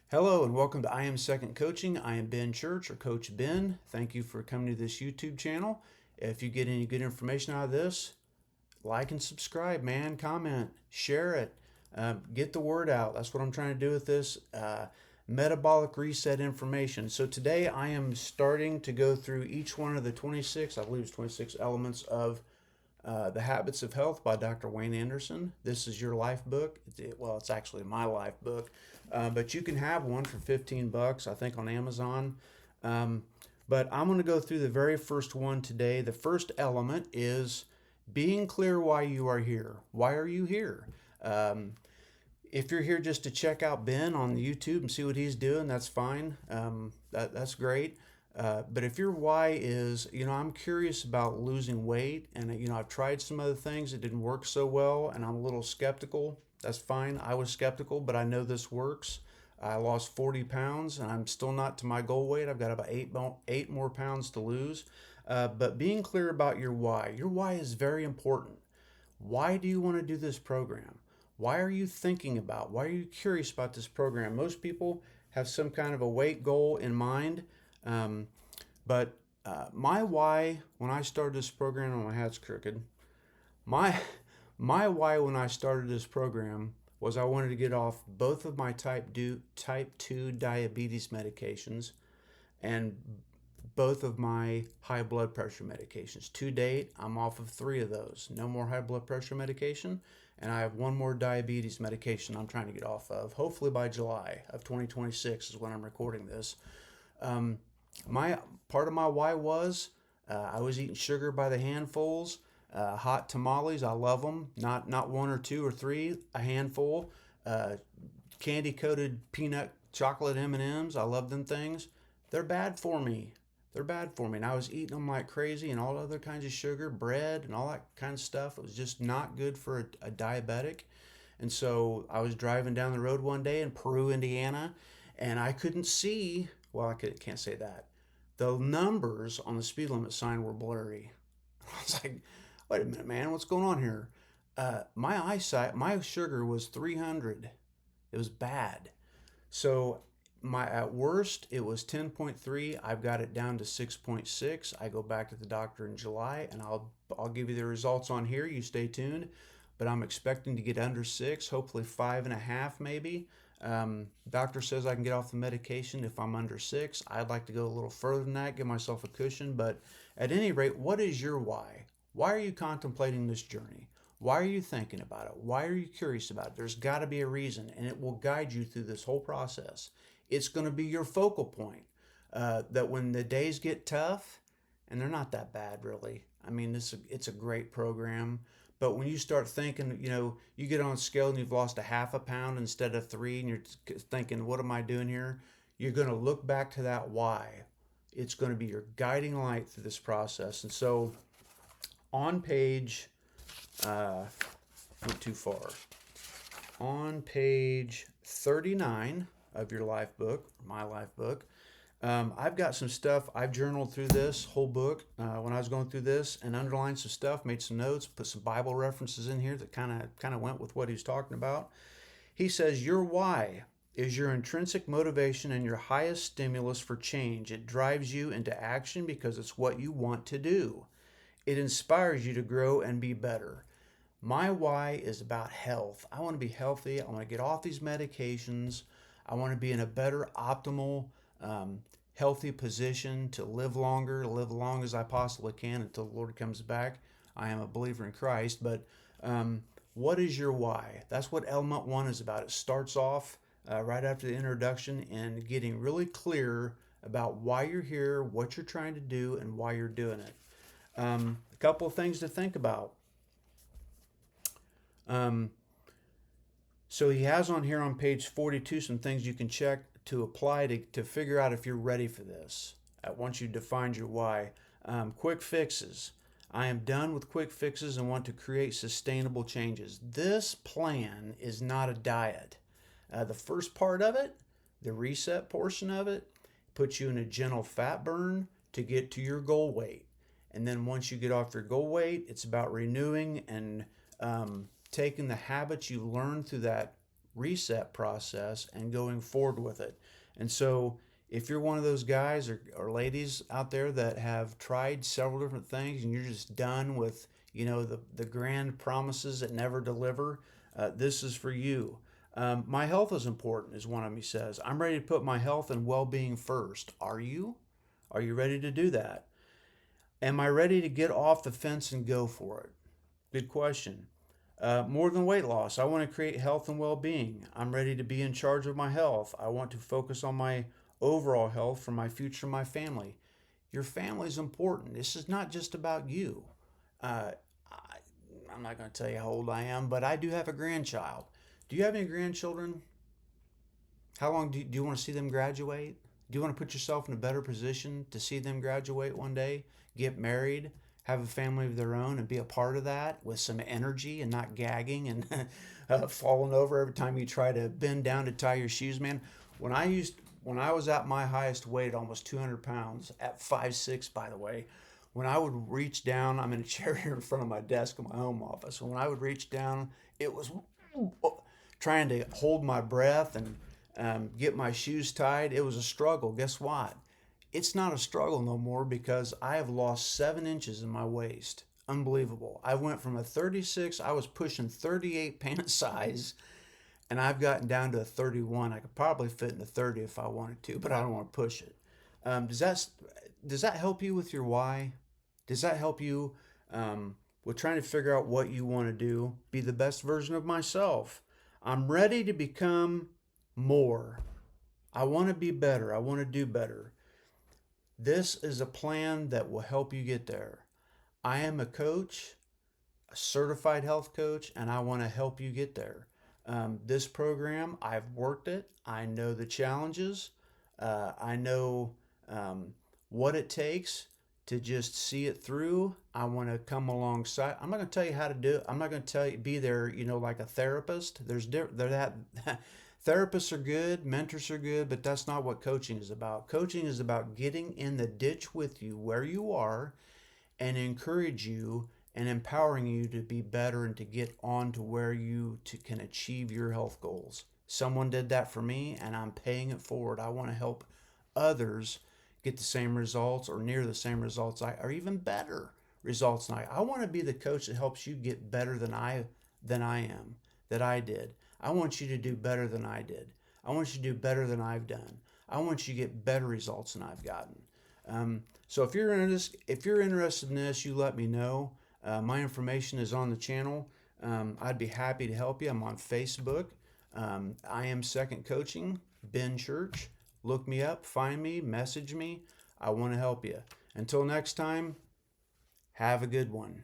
Hello and welcome to I Am Second Coaching. I am Ben Church or Coach Ben. Thank you for coming to this YouTube channel. If you get any good information out of this, like and subscribe, man. Comment, share it, get the word out. That's what I'm trying to do with this metabolic reset information. So today I am starting to go through each one of the 26, I believe it's 26 elements of The Habits of Health by Dr. Wayne Anderson. This is your life book. Well, it's actually my life book, but you can have one for 15 bucks, I think, on Amazon. Um, but I'm going to go through the very first one today. The first element is being clear why you are here. Why are you here? Um, if you're here just to check out Ben on YouTube and see what he's doing, that's fine. That's great. But if your why is, I'm curious about losing weight, and I've tried some other things that didn't work so well, and I'm a little skeptical. That's fine. I was skeptical, but I know this works. I lost 40 pounds, and I'm still not to my goal weight. I've got about eight more pounds to lose. But being clear about your why. Your why is very important. Why do you want to do this program? Why are you thinking about? Why are you curious about this program? Most people have some kind of a weight goal in mind, um, but my why when I started this program, oh, my hat's crooked. My my why when I started this program was I wanted to get off both of my type 2 diabetes medications and both of my high blood pressure medications. To date, I'm off of three of those. No more high blood pressure medication, and I have one more diabetes medication I'm trying to get off of. Hopefully by July of 2026 is when I'm recording this. Um, my part of my why was I was eating sugar by the handfuls. Hot tamales, I love them. Not one or two or three, a handful. Candy coated peanut chocolate M&Ms, I love them things. They're bad for me. They're bad for me. And I was eating them like crazy, and all other kinds of sugar, bread, and all that kind of stuff. It was just not good for a diabetic. And so I was driving down the road one day in Peru, Indiana, and I couldn't see, well, can't say that. The numbers on the speed limit sign were blurry. I was like, wait a minute, man, what's going on here? My eyesight, my sugar was 300. It was bad. So my at worst it was 10.3. I've got it down to 6.6. I go back to the doctor in July, and I'll give you the results on here. You stay tuned. But I'm expecting to get under 6, hopefully 5.5 maybe. Doctor says I can get off the medication if I'm under 6. I'd like to go a little further than that, give myself a cushion. But at any rate, what is your why? Why are you contemplating this journey? Why are you thinking about it? Why are you curious about it? There's got to be a reason, and it will guide you through this whole process. It's going to be your focal point. That when the days get tough, and they're not that bad really. I mean, it's a great program. But when you start thinking, you get on a scale and you've lost a half a pound instead of 3, and you're thinking, what am I doing here? You're going to look back to that why. It's going to be your guiding light through this process. And so on page, went too far. On page 39 of your life book, my life book, I've got some stuff. I've journaled through this whole book when I was going through this, and underlined some stuff, made some notes, put some Bible references in here that kind of went with what he was talking about. He says your why is your intrinsic motivation and your highest stimulus for change. It drives you into action because it's what you want to do. It inspires you to grow and be better. My why is about health. I want to be healthy. I want to get off these medications. I want to be in a better, optimal, healthy position to live longer, live as long as I possibly can until the Lord comes back. I am a believer in Christ, but what is your why? That's what element one is about. It starts off right after the introduction and getting really clear about why you're here, what you're trying to do, and why you're doing it. A couple of things to think about. So he has on here on page 42 some things you can check to apply to figure out if you're ready for this. Once you defined your why. Quick fixes. I am done with quick fixes and want to create sustainable changes. This plan is not a diet. The first part of it, the reset portion of it, puts you in a gentle fat burn to get to your goal weight. And then once you get off your goal weight, it's about renewing and taking the habits you learned through that reset process and going forward with it. And so if you're one of those guys or ladies out there that have tried several different things and you're just done with, the grand promises that never deliver, this is for you. My health is important, as one of me says. I'm ready to put my health and well-being first. Are you? Are you ready to do that? Am I ready to get off the fence and go for it? Good question. More than weight loss, I want to create health and well-being. I'm ready to be in charge of my health. I want to focus on my overall health for my future, my family. Your family is important. This is not just about you. I'm not going to tell you how old I am, but I do have a grandchild. Do you have any grandchildren? How long do you want to see them graduate? Do you want to put yourself in a better position to see them graduate one day, get married, have a family of their own, and be a part of that with some energy and not gagging and falling over every time you try to bend down to tie your shoes, man? When I was at my highest weight, almost 200 pounds, at 5'6", by the way, when I would reach down, I'm in a chair here in front of my desk in my home office. When I would reach down, it was trying to hold my breath and get my shoes tied. It was a struggle. Guess what? It's not a struggle no more because I have lost 7 inches in my waist. Unbelievable. I went from a 36, I was pushing 38 pant size, and I've gotten down to a 31. I could probably fit in a 30 if I wanted to, but I don't want to push it. Does that help you with your why? Does that help you with trying to figure out what you want to do? Be the best version of myself. I'm ready to become more. I want to be better. I want to do better. This is a plan that will help you get there. I am a coach, a certified health coach, and I want to help you get there. This program, I've worked it. I know the challenges. I know what it takes to just see it through. I want to come alongside. I'm not going to tell you how to do it. I'm not going to tell you be there, like a therapist. Therapists are good, mentors are good, but that's not what coaching is about. Coaching is about getting in the ditch with you where you are and encourage you and empowering you to be better and to get on to where you can achieve your health goals. Someone did that for me and I'm paying it forward. I want to help others get the same results or near the same results or even better results than I want to be the coach that helps you get better than I am, that I did. I want you to do better than I did. I want you to do better than I've done. I want you to get better results than I've gotten. So if you're interested in this, you let me know. My information is on the channel. I'd be happy to help you. I'm on Facebook. I am Second Coaching, Ben Church. Look me up, find me, message me. I want to help you. Until next time, have a good one.